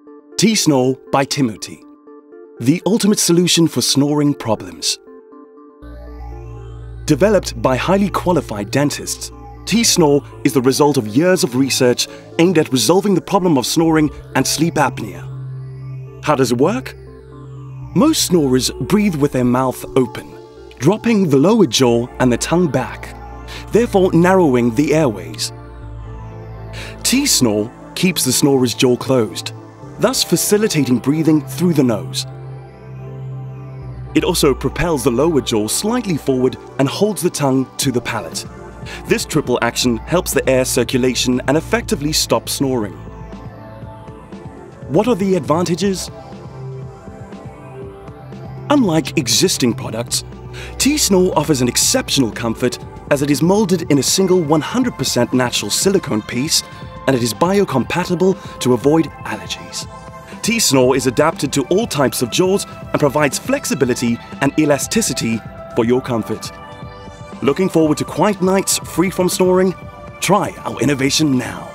Tsnore by Timothy. The ultimate solution for snoring problems. Developed by highly qualified dentists, Tsnore is the result of years of research aimed at resolving the problem of snoring and sleep apnea. How does it work? Most snorers breathe with their mouth open, dropping the lower jaw and the tongue back, therefore narrowing the airways. Tsnore keeps the snorer's jaw closed, thus facilitating breathing through the nose. It also propels the lower jaw slightly forward and holds the tongue to the palate. This triple action helps the air circulation and effectively stops snoring. What are the advantages? Unlike existing products, Tsnore offers an exceptional comfort as it is molded in a single 100% natural silicone piece and it is biocompatible to avoid allergies. Tsnore is adapted to all types of jaws and provides flexibility and elasticity for your comfort. Looking forward to quiet nights free from snoring? Try our innovation now.